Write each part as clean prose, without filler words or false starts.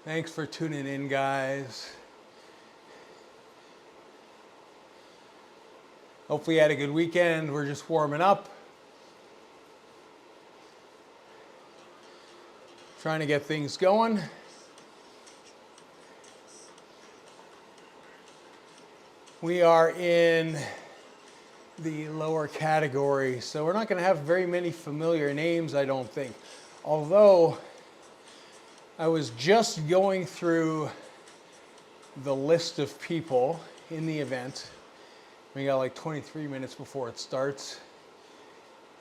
Thanks for tuning in, guys. Hopefully you had a good weekend. We're just warming up. Trying to get things going. We are in the lower category, so we're not going to have very many familiar names, I don't think. Although, I was just going through the list of people in the event. We got like 23 minutes before it starts.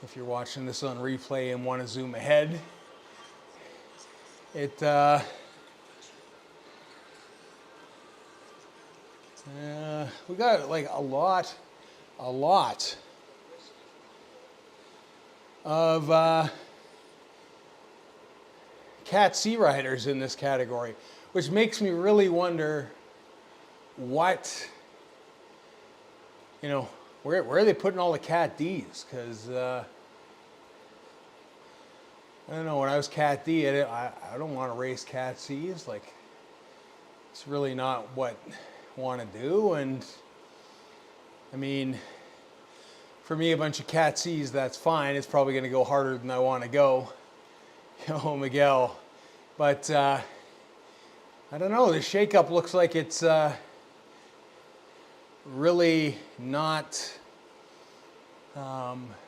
If you're watching this on replay and want to zoom ahead, we got like a lot of Cat C riders in this category, which makes me really wonder what, where are they putting all the Cat Ds? Because I don't know, when I was Cat D, I don't want to race Cat Cs. Like, it's really not what I want to do. And I mean, for me, a bunch of Cat Cs, that's fine. It's probably going to go harder than I want to go. Miguel. But I don't know, the shakeup looks like it's really not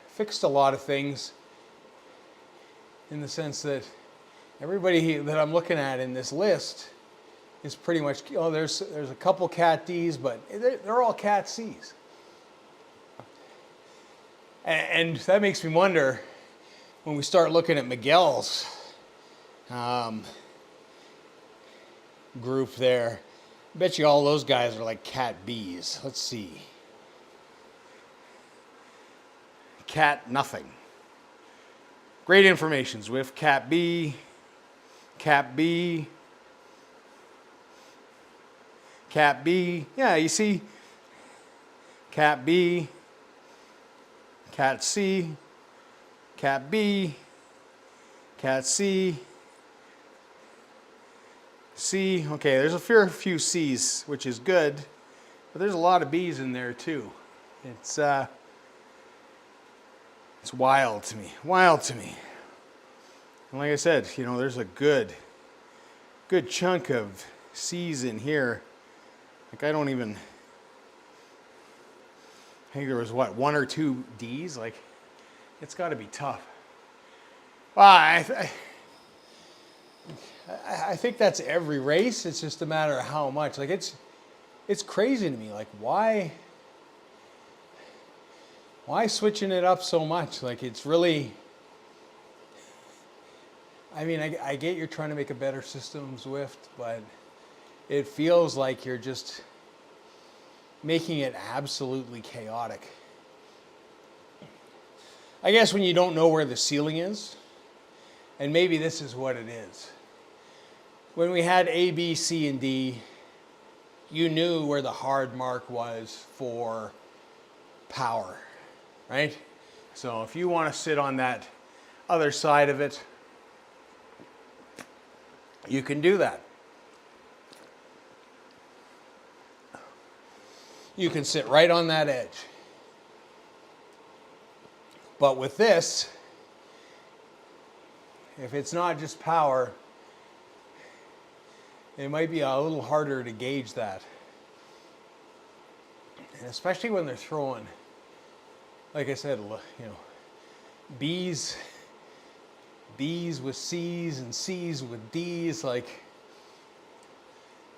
fixed a lot of things, in the sense that everybody that I'm looking at in this list is pretty much, there's a couple Cat Ds, but they're all Cat Cs. And that makes me wonder, when we start looking at Miguel's group there, I bet you all those guys are like Cat Bs. Let's see. Cat nothing. Great information, Zwift. Cat B, Cat B, Cat B. Yeah, you see, Cat B, Cat C, Cat B, Cat C, C. Okay, there's a fair few C's, which is good, but there's a lot of B's in there too. It's wild to me, And like I said, there's a good chunk of C's in here. Like, I think there was one or two D's. Like, it's got to be tough. Well, I think that's every race. It's just a matter of how much. Like, it's crazy to me. Like, why switching it up so much? Like, it's really, I mean, I get you're trying to make a better system, Zwift, but it feels like you're just making it absolutely chaotic. I guess when you don't know where the ceiling is, and maybe this is what it is. When we had A, B, C, and D, you knew where the hard mark was for power, right? So if you want to sit on that other side of it, you can do that. You can sit right on that edge. But with this, if it's not just power, it might be a little harder to gauge that. And especially when they're throwing, like I said, B's with C's and C's with D's. Like,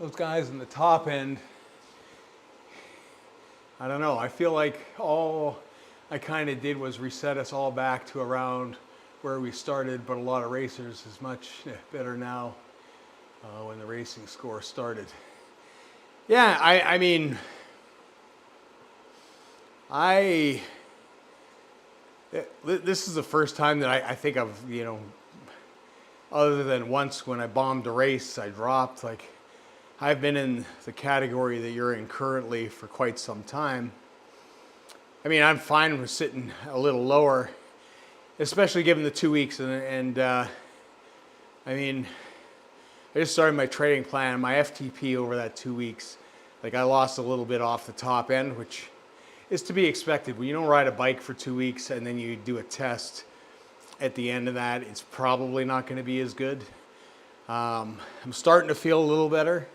those guys in the top end, I don't know. I feel like all I kind of did was reset us all back to around where we started, but a lot of racers is much better now when the racing score started. Yeah, I mean, this is the first time that I think of, other than once when I bombed a race, I dropped. Like, I've been in the category that you're in currently for quite some time. I mean, I'm fine with sitting a little lower, especially given the 2 weeks. And I mean, I just started my training plan, my FTP over that 2 weeks. Like I lost a little bit off the top end, which is to be expected. When you don't ride a bike for 2 weeks and then you do a test at the end of that, it's probably not going to be as good. I'm starting to feel a little better.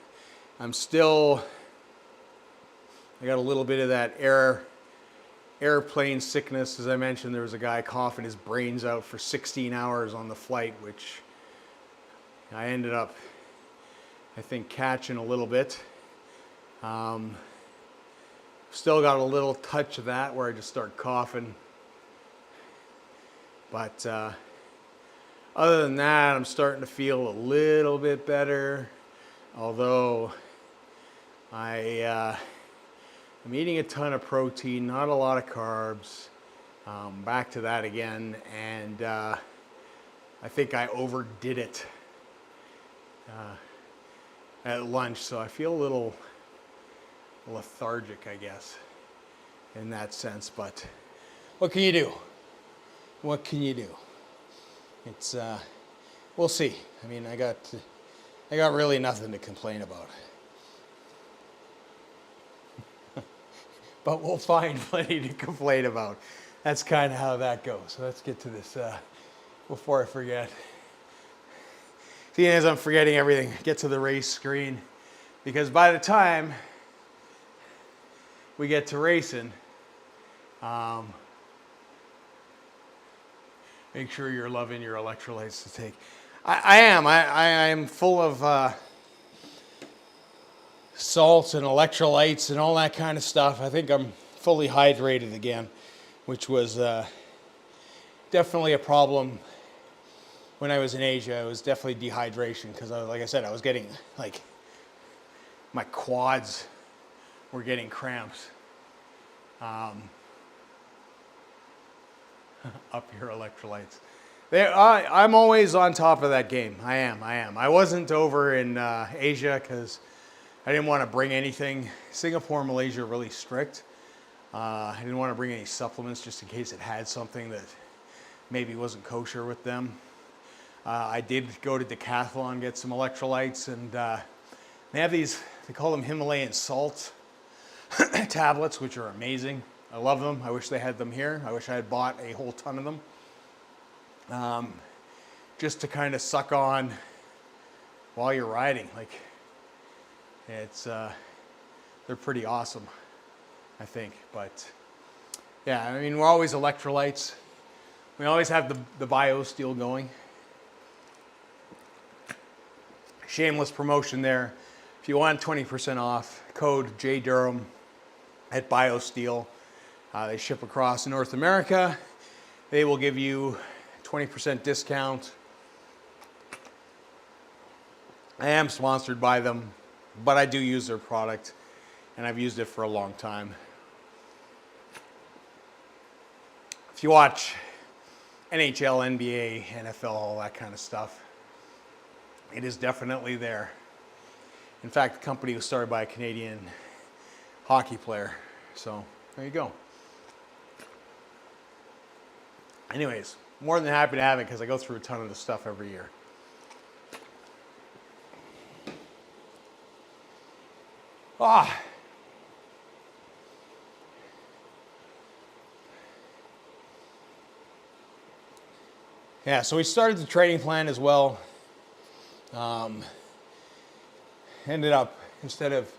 I got a little bit of that airplane sickness. As I mentioned, there was a guy coughing his brains out for 16 hours on the flight, which I ended up, I think, catching a little bit. Still got a little touch of that where I just start coughing. But other than that, I'm starting to feel a little bit better. Although I'm eating a ton of protein, not a lot of carbs. Back to that again. And I think I overdid it at lunch. So I feel a little lethargic, I guess, in that sense. But what can you do? What can you do? It's we'll see. I mean, I got really nothing to complain about. But we'll find plenty to complain about. That's kind of how that goes. So let's get to this before I forget. Seeing as I'm forgetting everything, get to the race screen, because by the time we get to racing, make sure you're loving your electrolytes to take. I am full of salts and electrolytes and all that kind of stuff. I think I'm fully hydrated again, which was definitely a problem when I was in Asia. It was definitely dehydration because, like I said, I was getting, like, my quads were getting cramps. Up your electrolytes. I'm always on top of that game. I am. I wasn't over in Asia because I didn't want to bring anything. Singapore and Malaysia are really strict. I didn't want to bring any supplements just in case it had something that maybe wasn't kosher with them. I did go to Decathlon, get some electrolytes, and they have these, they call them Himalayan salt tablets, which are amazing. I love them. I wish they had them here. I wish I had bought a whole ton of them. Just to kind of suck on while you're riding. Like, it's, they're pretty awesome, I think. But yeah, I mean, we're always electrolytes. We always have the BioSteel going. Shameless promotion there. If you want 20% off, code JDurham at BioSteel. They ship across North America. They will give you 20% discount. I am sponsored by them, but I do use their product, and I've used it for a long time. If you watch NHL, NBA, NFL, all that kind of stuff, it is definitely there. In fact, the company was started by a Canadian hockey player. So there you go. Anyways, more than happy to have it because I go through a ton of this stuff every year. Yeah, so we started the training plan as well. Ended up, instead of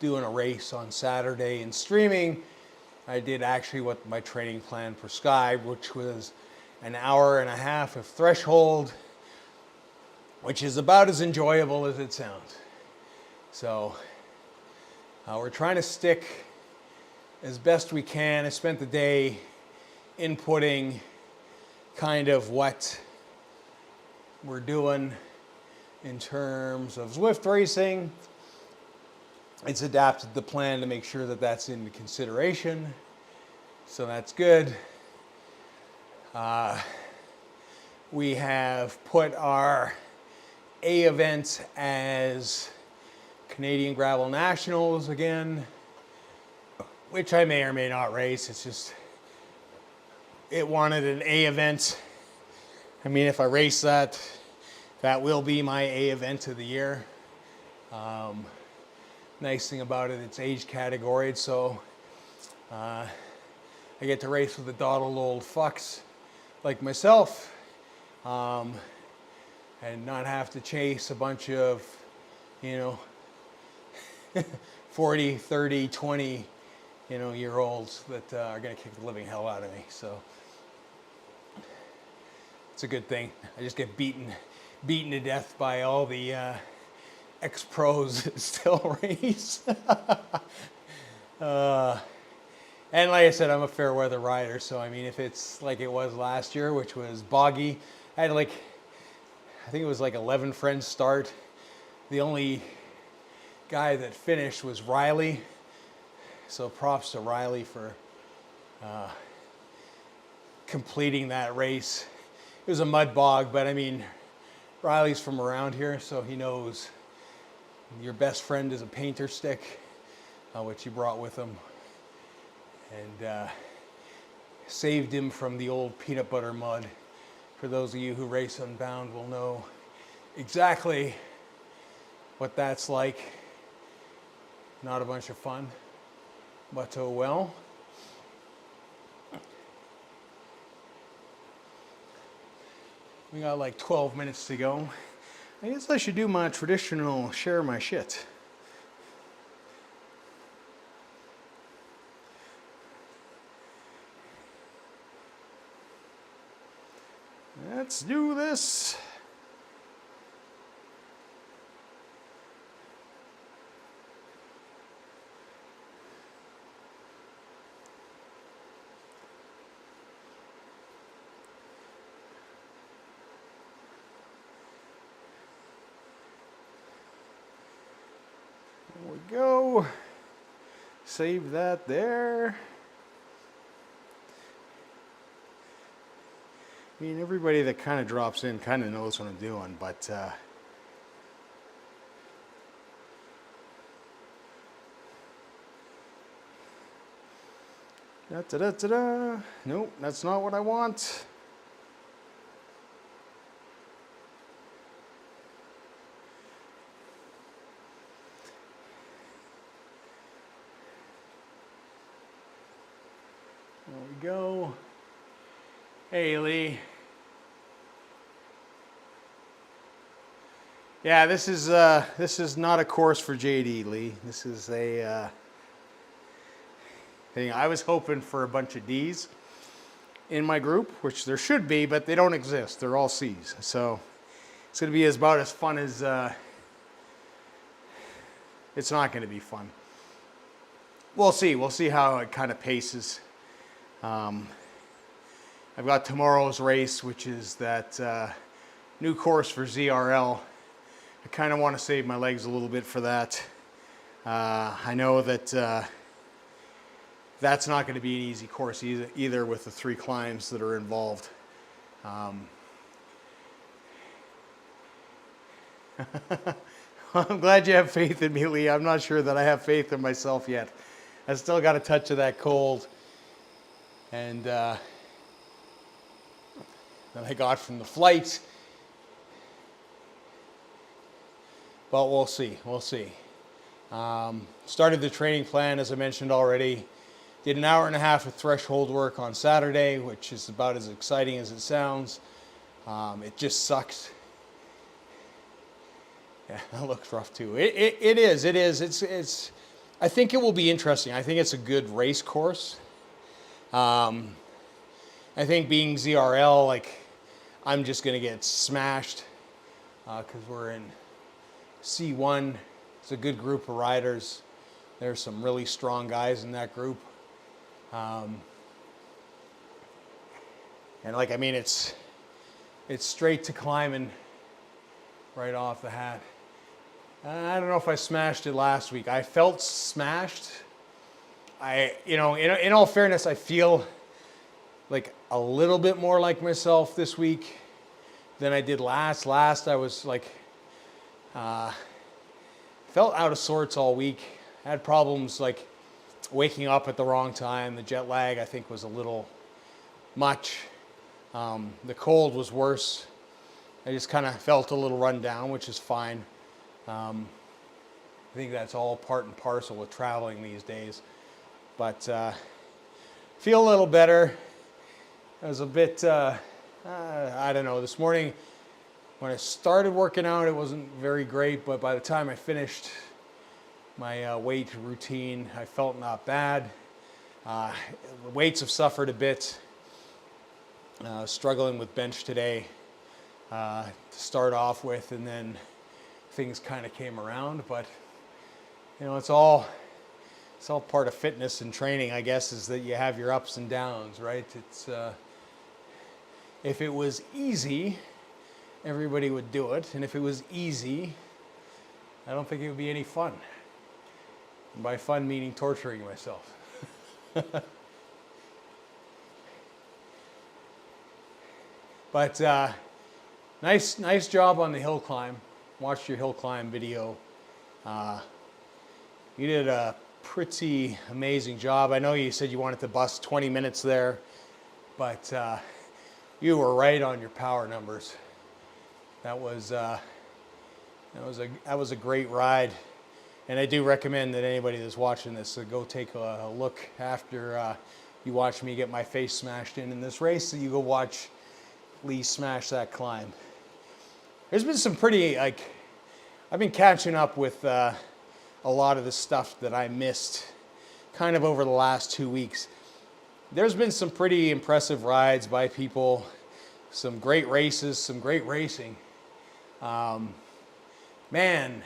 doing a race on Saturday and streaming, I did actually what my training plan prescribed, which was an hour and a half of threshold, which is about as enjoyable as it sounds. So we're trying to stick as best we can. I spent the day inputting kind of what we're doing in terms of Zwift racing. It's adapted the plan to make sure that that's into consideration. So that's good. We have put our A event as Canadian Gravel Nationals again, which I may or may not race. It's just, it wanted an A event. I mean, if I race that, that will be my A event of the year. Nice thing about it, it's age category, so I get to race with the dawdle old fucks like myself, and not have to chase a bunch of, 40, 30, 20, year olds that are going to kick the living hell out of me. So it's a good thing. I just get beaten to death by all the ex-pros that still race. And like I said, I'm a fair weather rider, so I mean, if it's like it was last year, which was boggy, I had I think it was 11 friends start. The only guy that finished was Riley, so props to Riley for completing that race. It was a mud bog, but I mean, Riley's from around here, so he knows your best friend is a painter stick, which he brought with him, and saved him from the old peanut butter mud. For those of you who race Unbound will know exactly what that's like. Not a bunch of fun, but oh well. We got 12 minutes to go. I guess I should do my traditional share my shit. Let's do this. There we go. Save that there. I mean, everybody that kind of drops in kind of knows what I'm doing, but da-da-da-da-da. Nope, that's not what I want. There we go. Hey, Lee. Yeah, this is not a course for JD, Lee. This is a thing. I was hoping for a bunch of D's in my group, which there should be, but they don't exist. They're all C's. So it's going to be about as fun as it's not going to be fun. We'll see. We'll see how it kind of paces. I've got tomorrow's race, which is that new course for ZRL. I kind of want to save my legs a little bit for that. I know that that's not going to be an easy course either with the 3 climbs that are involved. I'm glad you have faith in me, Lee. I'm not sure that I have faith in myself yet. I still got a touch of that cold. And that I got from the flight. But we'll see. Started the training plan, as I mentioned already. Did an hour and a half of threshold work on Saturday, which is about as exciting as it sounds. It just sucks. Yeah, that looks rough too. It is. It's. I think it will be interesting. I think it's a good race course. I think being ZRL, I'm just going to get smashed because we're in C1. It's a good group of riders. There's some really strong guys in that group. And it's straight to climbing right off the hat. I don't know if I smashed it last week. I felt smashed. In all fairness, I feel like a little bit more like myself this week than I did last. Last I was felt out of sorts all week. I had problems waking up at the wrong time. The jet lag I think was a little much. The cold was worse I just kind of felt a little run down, which is fine. I think that's all part and parcel with traveling these days. But feel a little better. I was a bit, I don't know, this morning when I started working out, it wasn't very great, but by the time I finished my weight routine, I felt not bad. The weights have suffered a bit. Struggling with bench today to start off with, and then things kind of came around. But you know, it's all part of fitness and training, I guess, is that you have your ups and downs, right? It's if it was easy, everybody would do it, and if it was easy, I don't think it would be any fun. And by fun, meaning torturing myself. But nice job on the hill climb. Watched your hill climb video. You did a pretty amazing job. I know you said you wanted to bust 20 minutes there, but you were right on your power numbers. That was a great ride, and I do recommend that anybody that's watching this go take a look after you watch me get my face smashed in this race. So you go watch Lee smash that climb. There's been some pretty, like, I've been catching up with a lot of the stuff that I missed kind of over the last 2 weeks. There's been some pretty impressive rides by people, some great races, some great racing. Man,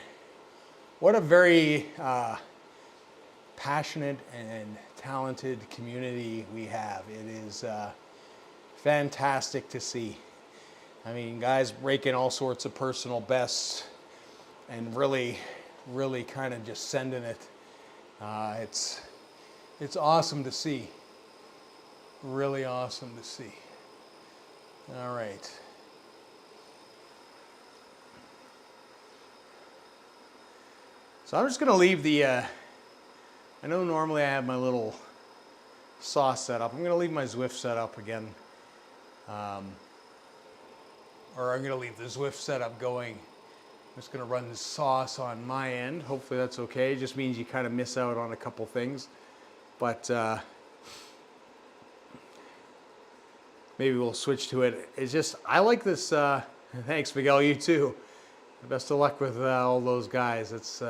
what a very passionate and talented community we have. It is fantastic to see. I mean, guys breaking all sorts of personal bests and really kind of just sending it. It's awesome to see. Really awesome to see. All right. So I'm just going to leave the, I know normally I have my little sauce set up. I'm going to leave my Zwift set up again. Or I'm going to leave the Zwift setup going. I'm just going to run the sauce on my end. Hopefully that's okay. It just means you kind of miss out on a couple things. But maybe we'll switch to it. It's just, I like this. Thanks, Miguel. You too. Best of luck with all those guys. It's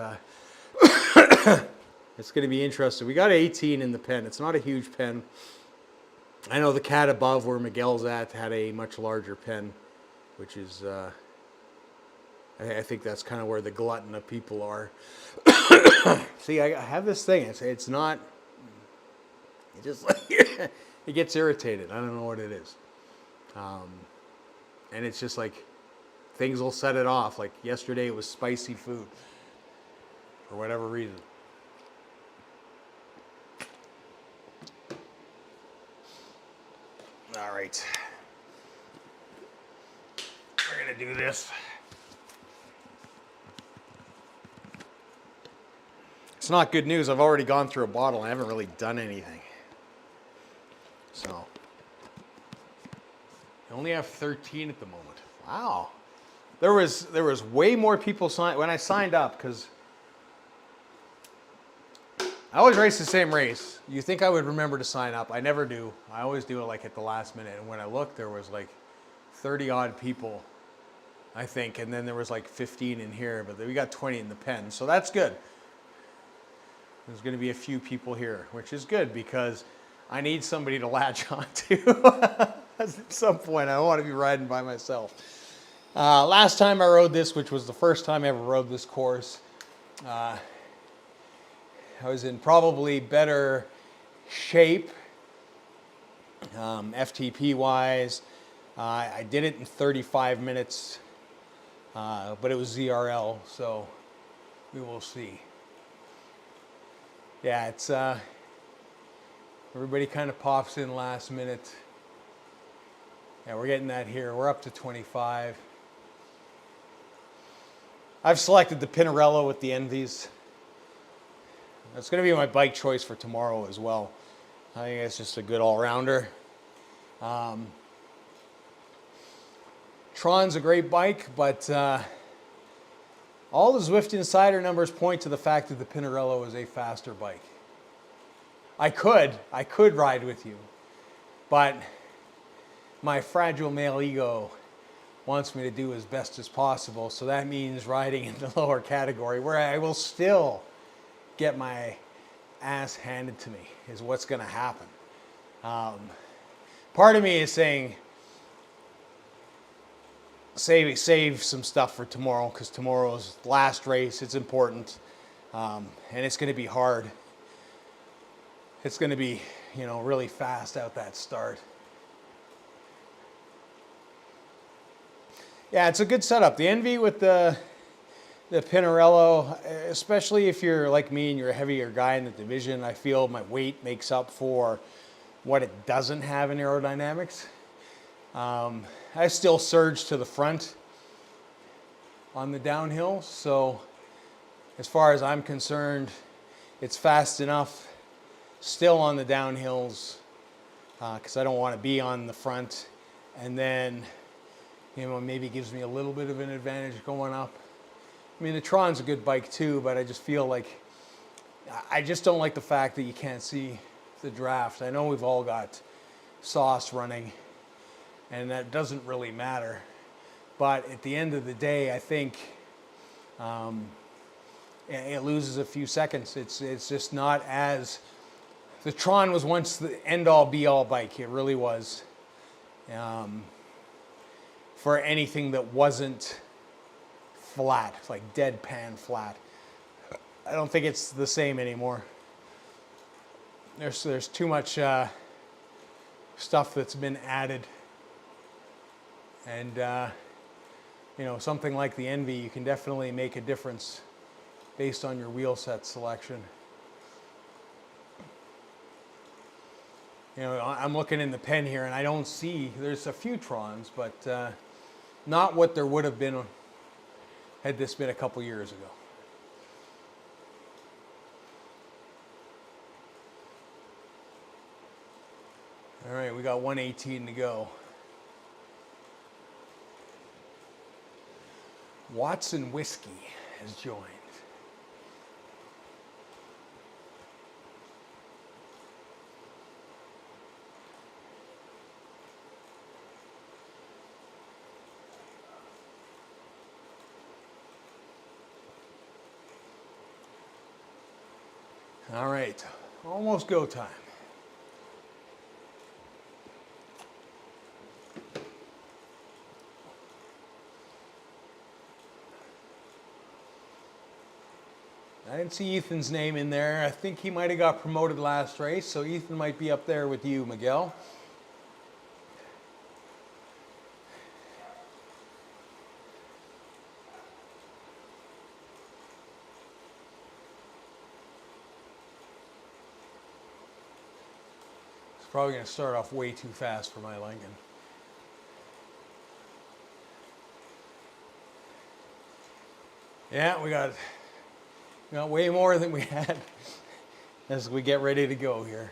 it's going to be interesting. We got 18 in the pen. It's not a huge pen. I know the cat above where Miguel's at had a much larger pen, which is, I think that's kind of where the glutton of people are. See, I have this thing. It's not, it just, it gets irritated. I don't know what it is. And it's just like, things will set it off. Like yesterday it was spicy food, for whatever reason. All right. We're going to do this. It's not good news. I've already gone through a bottle. I haven't really done anything. So, I only have 13 at the moment. Wow. There was way more people when I signed up, because I always race the same race. You think I would remember to sign up. I never do. I always do it like at the last minute. And when I looked, there was like 30 odd people, I think. And then there was like 15 in here, but we got 20 in the pen. So that's good. There's going to be a few people here, which is good because I need somebody to latch on to at some point. I don't want to be riding by myself. Last time I rode this, which was the first time I ever rode this course, I was in probably better shape, FTP-wise. I did it in 35 minutes, but it was ZRL, so we will see. Yeah, it's everybody kind of pops in last minute. Yeah, we're getting that here. We're up to 25. I've selected the Pinarello with the Envies. That's going to be my bike choice for tomorrow as well. I think it's just a good all-rounder. Tron's a great bike, but all the Zwift Insider numbers point to the fact that the Pinarello is a faster bike. I could ride with you, but my fragile male ego wants me to do as best as possible, so that means riding in the lower category where I will still get my ass handed to me is what's going to happen. Part of me is saying save some stuff for tomorrow, because tomorrow's last race. It's important, and it's going to be hard. It's going to be, you know, really fast out that start. Yeah, it's a good setup. The Envy with the Pinarello, especially if you're like me and you're a heavier guy in the division, I feel my weight makes up for what it doesn't have in aerodynamics. I still surge to the front on the downhill, so as far as I'm concerned, it's fast enough still on the downhills, because I don't want to be on the front, and then, you know, maybe gives me a little bit of an advantage going up. I mean, the Tron's a good bike too, but I just feel like, I just don't like the fact that you can't see the draft. I know we've all got sauce running, and that doesn't really matter. But at the end of the day, I think it loses a few seconds. It's just not as, the Tron was once the end-all be-all bike. It really was. For anything that wasn't flat, like deadpan flat. I don't think it's the same anymore. There's too much stuff that's been added. And, you know, something like the Envy, you can definitely make a difference based on your wheel set selection. You know, I'm looking in the pen here and I don't see, there's a few Trons, but not what there would have been had this been a couple years ago. All right, we got 118 to go. Watson Whiskey has joined. All right, almost go time. I didn't see Ethan's name in there. I think he might have got promoted last race, so Ethan might be up there with you, Miguel. It's probably going to start off way too fast for my liking. Yeah, we got way more than we had as we get ready to go here.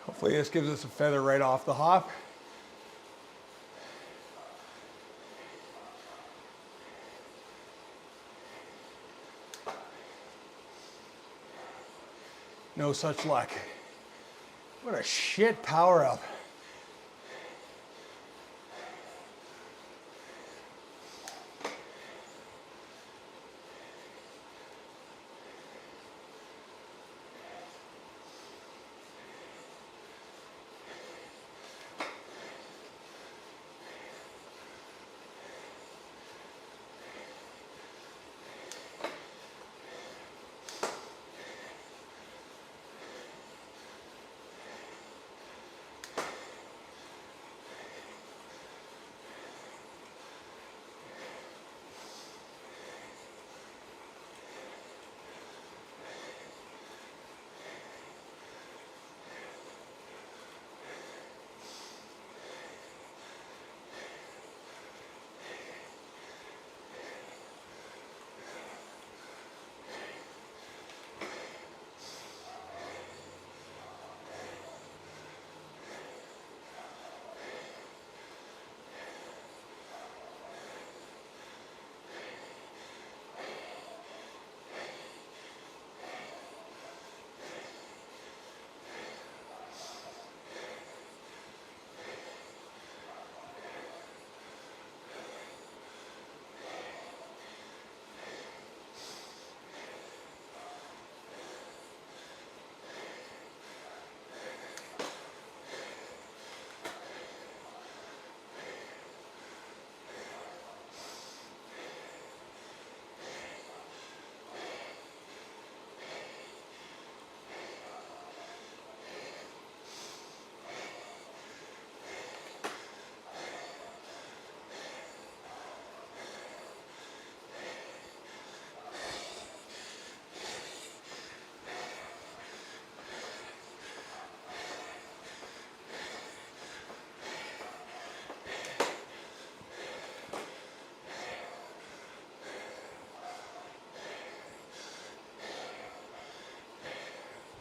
Hopefully this gives us a feather right off the hop. No such luck. What a shit power up.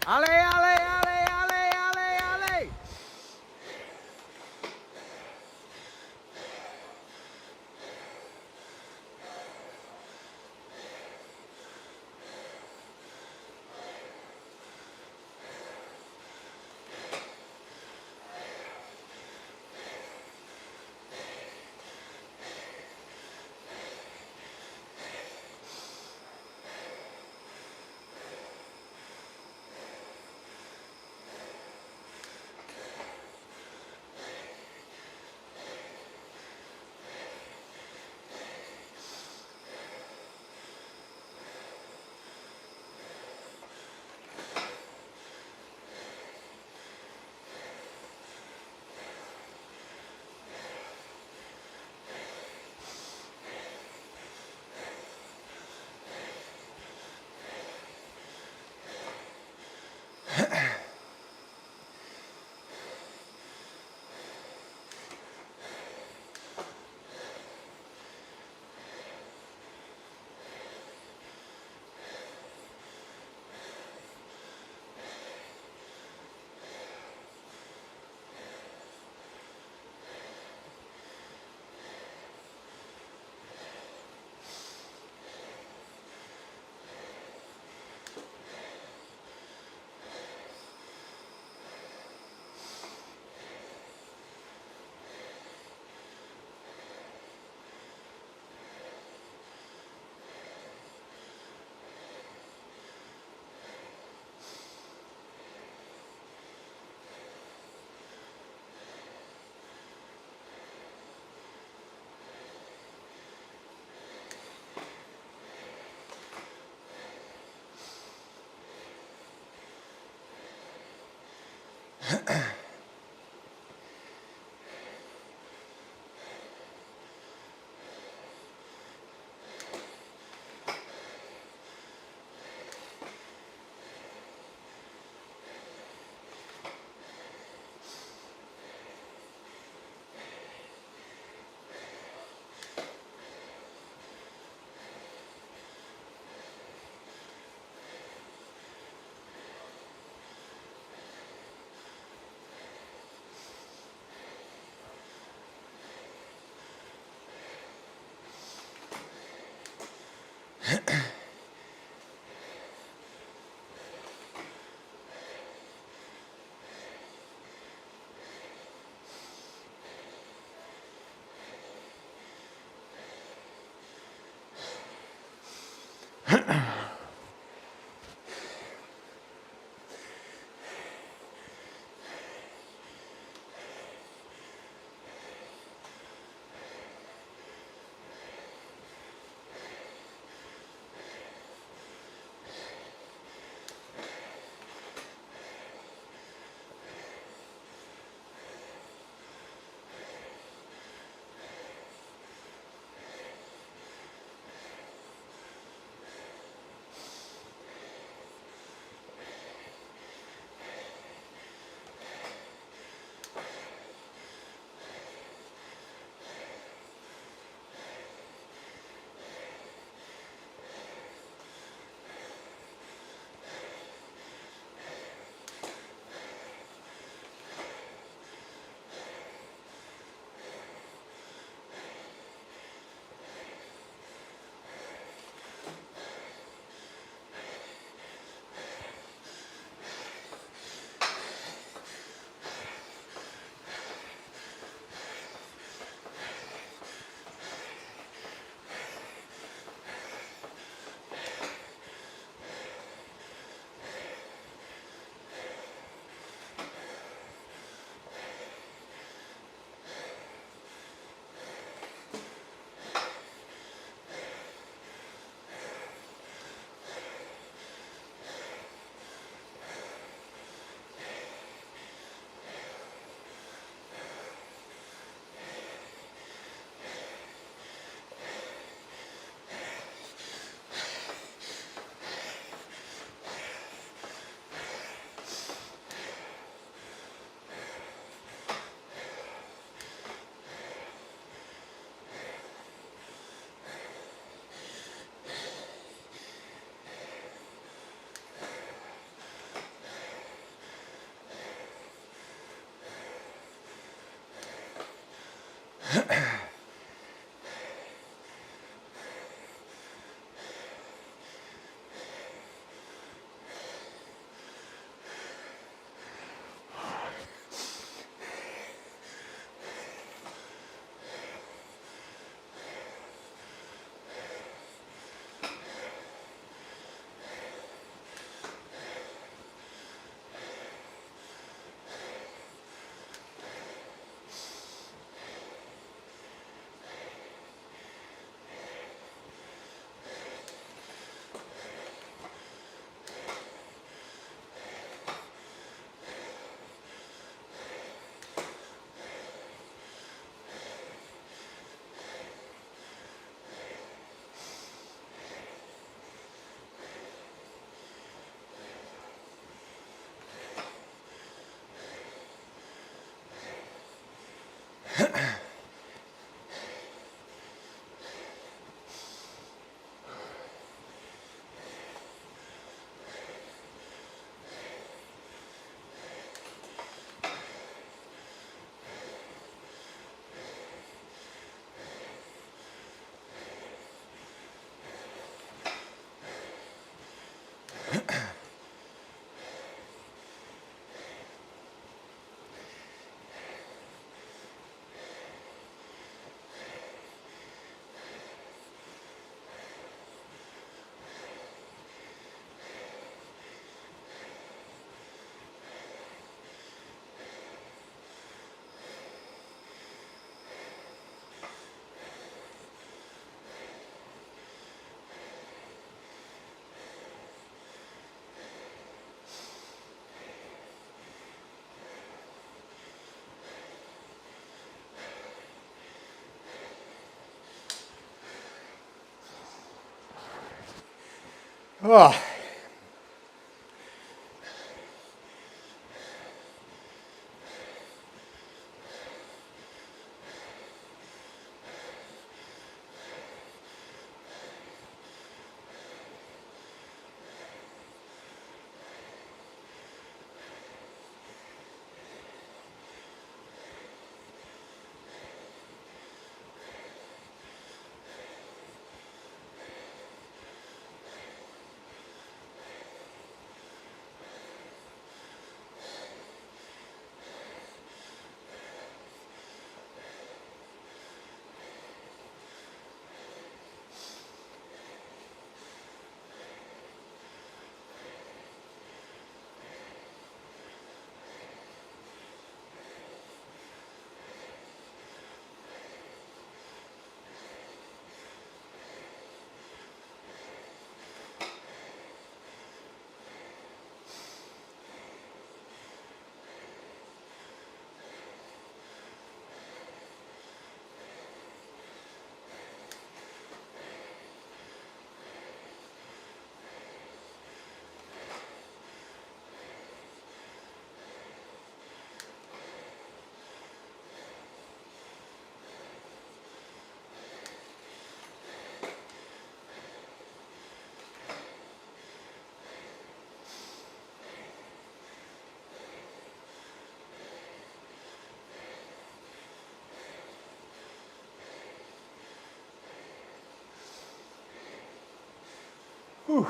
Ale, ale, ale, ale, ale, ale. Oh. Whew.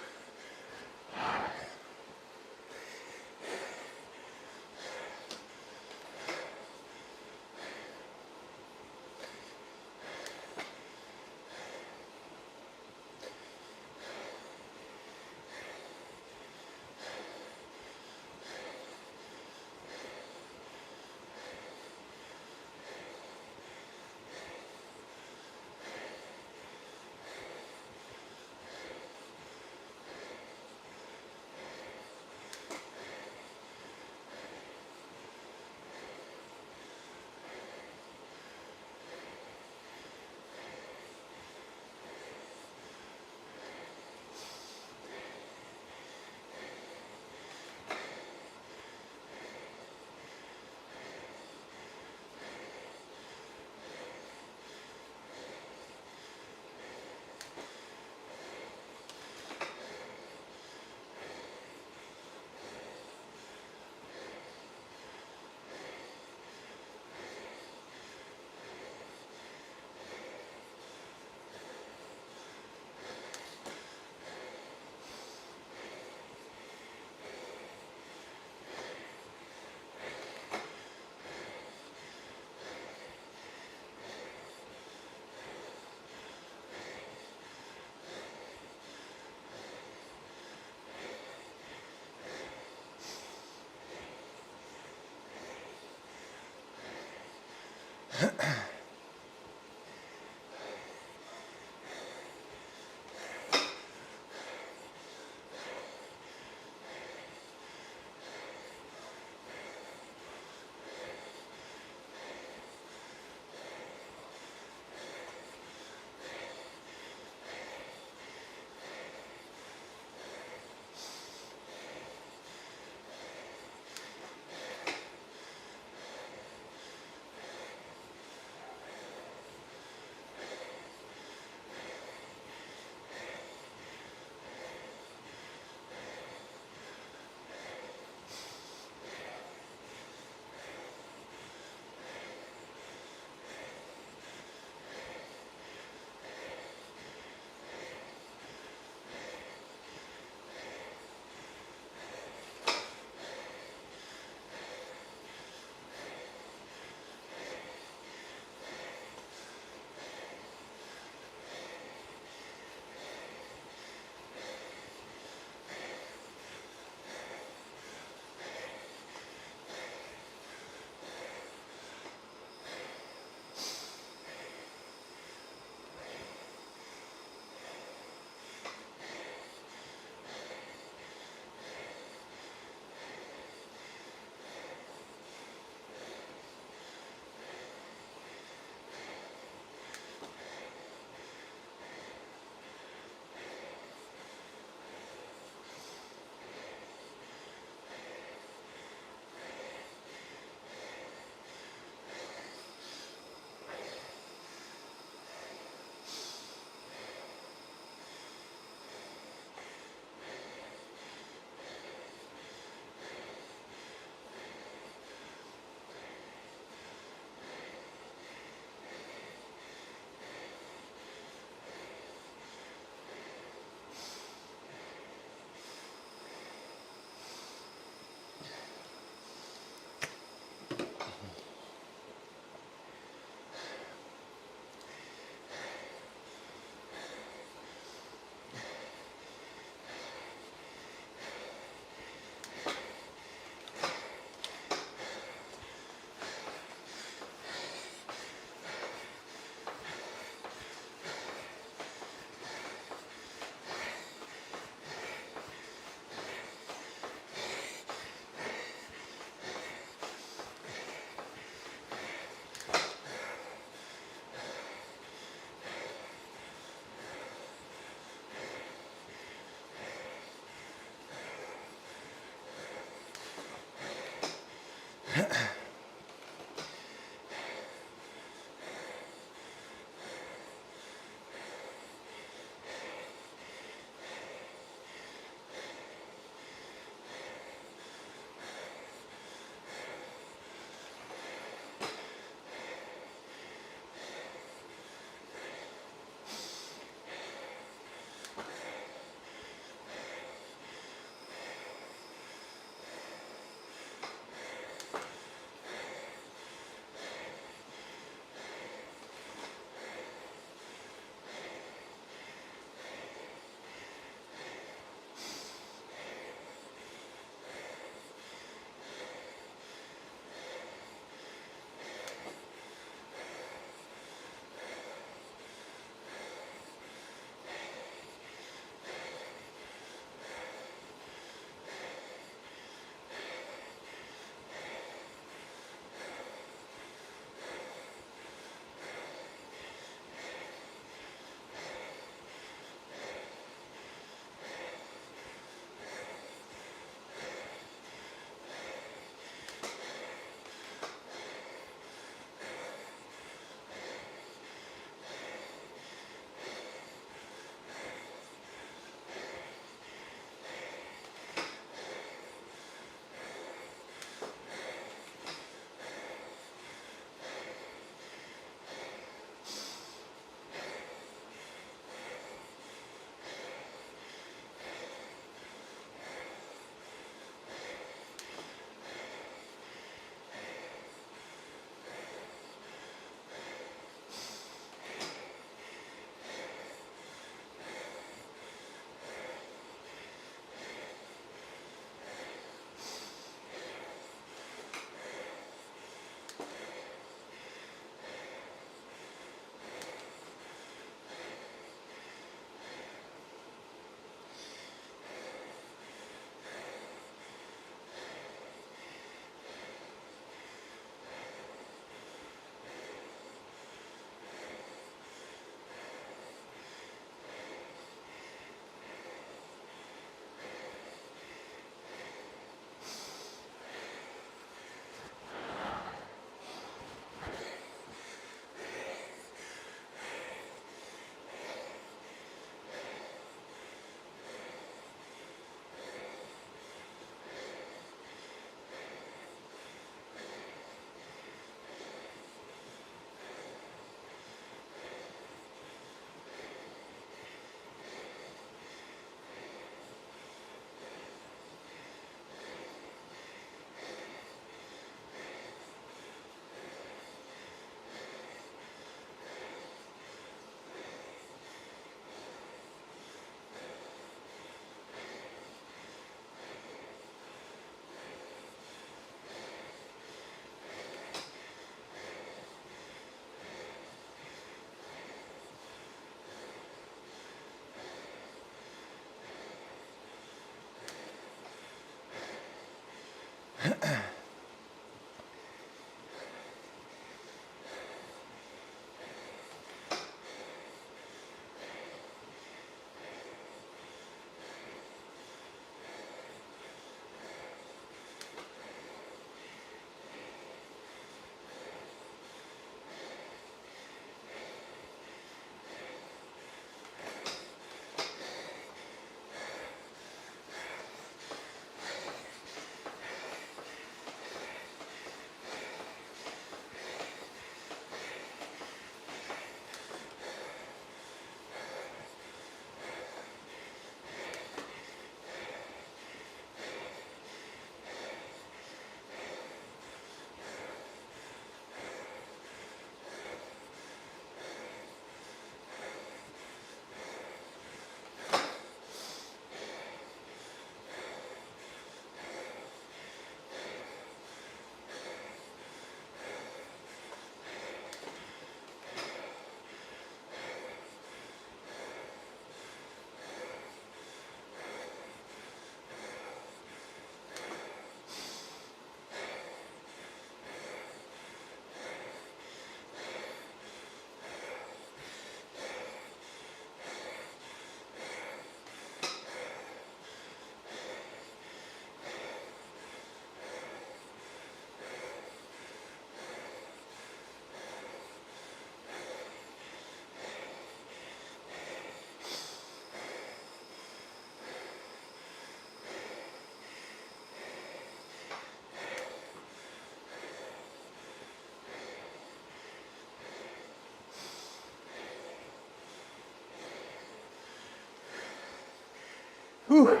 Whew.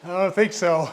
I don't think so.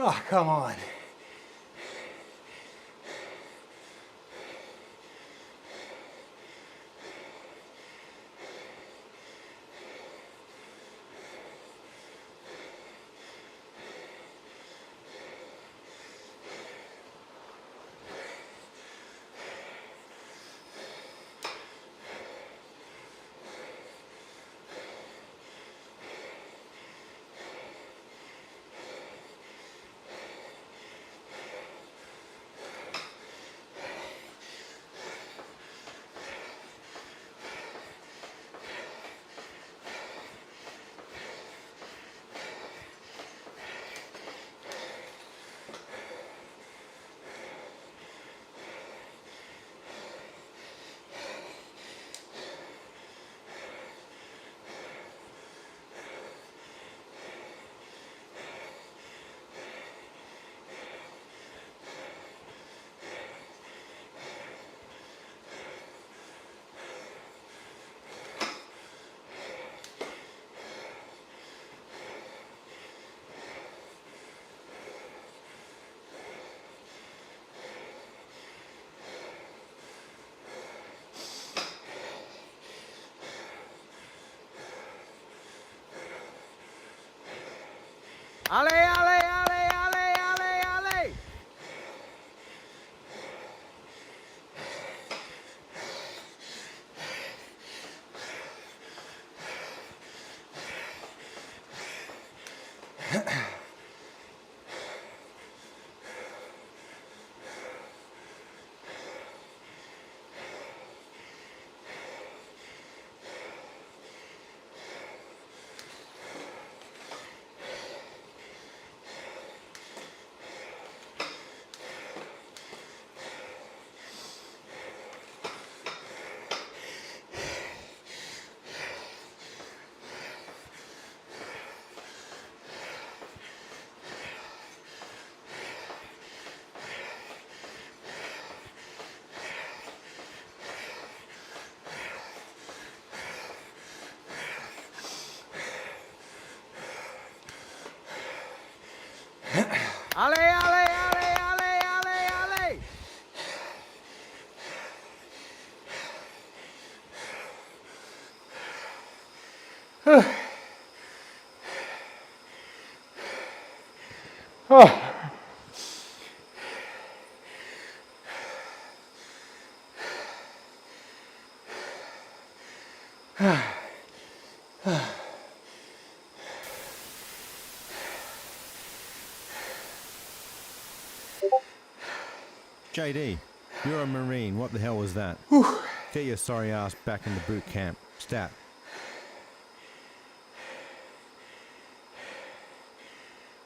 Oh, come on. Ale, ale, ale, ale, ale, ale. Ale, ale, ale, ale, ale, ale. Oh. JD, you're a Marine. What the hell was that? Get your sorry ass back into boot camp. Stat.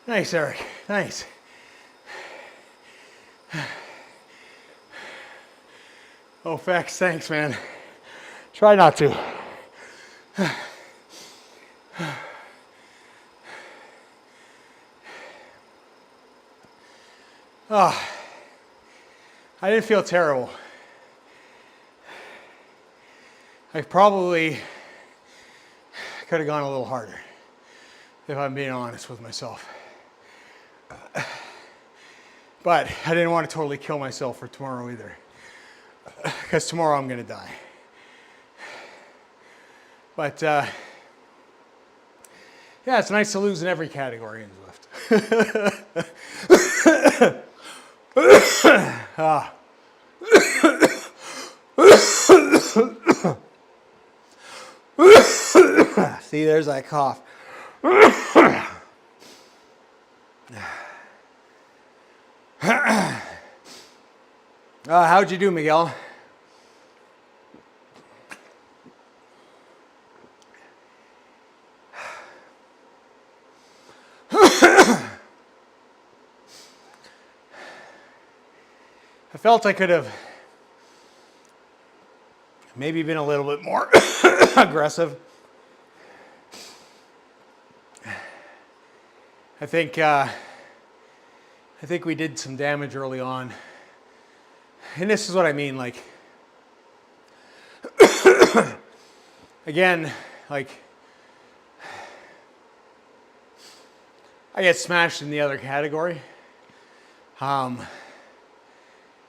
Thanks, Eric. Thanks. Oh, facts. Thanks, man. Try not to. Oh, I didn't feel terrible. I probably could have gone a little harder, if I'm being honest with myself. But I didn't want to totally kill myself for tomorrow either, because tomorrow I'm going to die. But yeah, it's nice to lose in every category in Zwift. See, there's that cough. How'd you do, Miguel? I felt I could have maybe been a little bit more aggressive. I think we did some damage early on. And this is what I mean, like, again, like, I get smashed in the other category.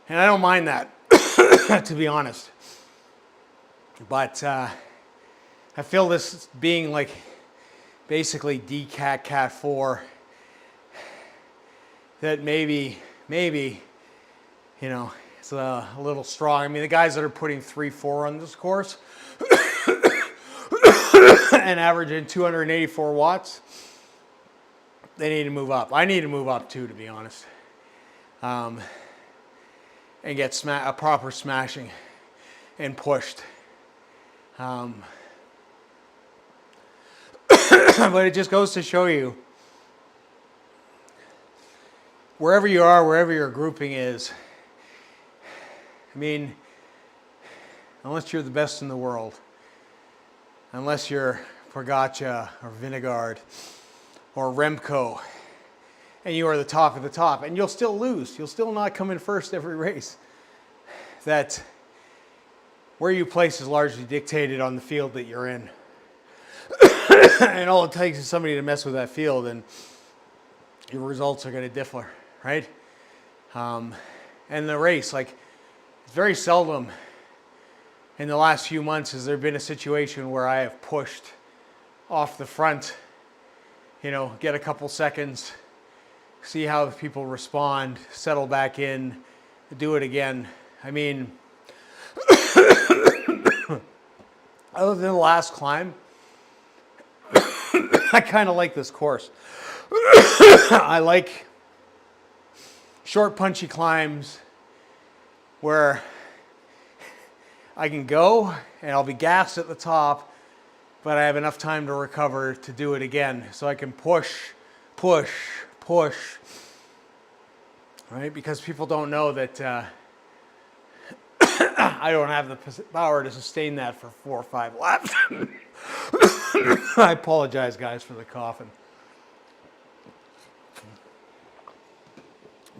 And I don't mind that, to be honest. But I feel this being like basically DCAT Cat 4, that maybe, you know, it's a little strong. I mean, the guys that are putting 3.4 on this course and averaging 284 watts, they need to move up. I need to move up too, to be honest, and get a proper smashing and pushed. But it just goes to show you, wherever you are, wherever your grouping is, I mean, unless you're the best in the world, unless you're Pogačar or Vingegaard or Remco, and you are the top of the top, and you'll still lose. You'll still not come in first every race. That where you place is largely dictated on the field that you're in. And all it takes is somebody to mess with that field, and your results are going to differ, right? And the race, like, it's very seldom in the last few months has there been a situation where I have pushed off the front, you know, get a couple seconds, see how people respond, settle back in, do it again. I mean, other than the last climb, I kind of like this course. I like short, punchy climbs where I can go and I'll be gassed at the top, but I have enough time to recover to do it again. So I can push, right? Because people don't know that I don't have the power to sustain that for 4 or 5 laps. I apologize, guys, for the coughing.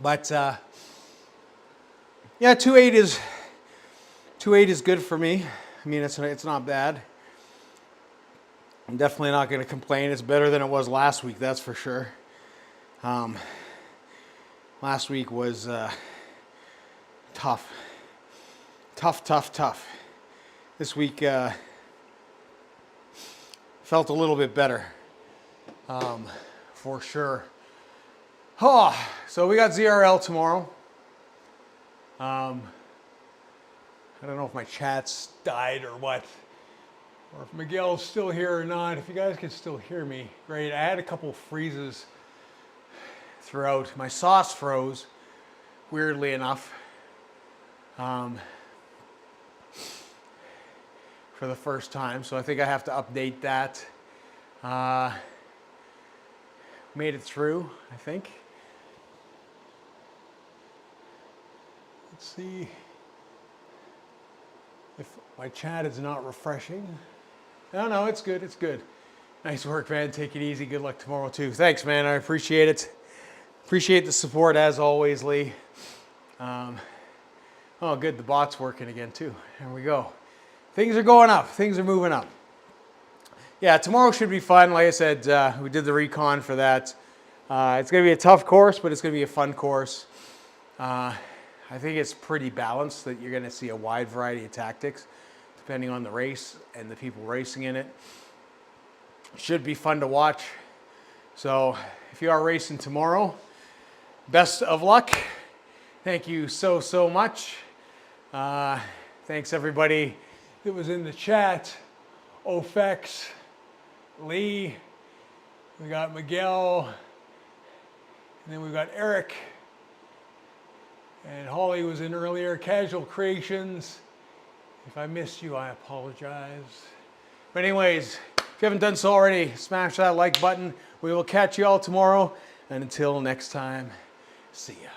But yeah, 2.8 is good for me. I mean, it's not bad. I'm definitely not going to complain. It's better than it was last week, that's for sure. Last week was tough. This week felt a little bit better, for sure. Oh, so we got ZRL tomorrow. I don't know if my chat's died or what, or if Miguel's still here or not. If you guys can still hear me, great. I had a couple freezes throughout. My sauce froze, weirdly enough, for the first time. So I think I have to update that. Made it through, I think. Let's see if my chat is not refreshing. No, it's good, it's good. Nice work, man. Take it easy. Good luck tomorrow, too. Thanks, man. I appreciate it. Appreciate the support, as always, Lee. Oh, good. The bot's working again, too. There we go. Things are going up. Things are moving up. Yeah, tomorrow should be fun. Like I said, we did the recon for that. It's going to be a tough course, but it's going to be a fun course. I think it's pretty balanced, that you're going to see a wide variety of tactics depending on the race and the people racing in it. Should be fun to watch. So if you are racing tomorrow, best of luck. Thank you so much. Thanks everybody that was in the chat. Ofex, Lee, we got Miguel, and then we've got Eric. And Holly was in earlier. Casual Creations. If I missed you, I apologize. But anyways, if you haven't done so already, smash that like button. We will catch you all tomorrow. And until next time, see ya.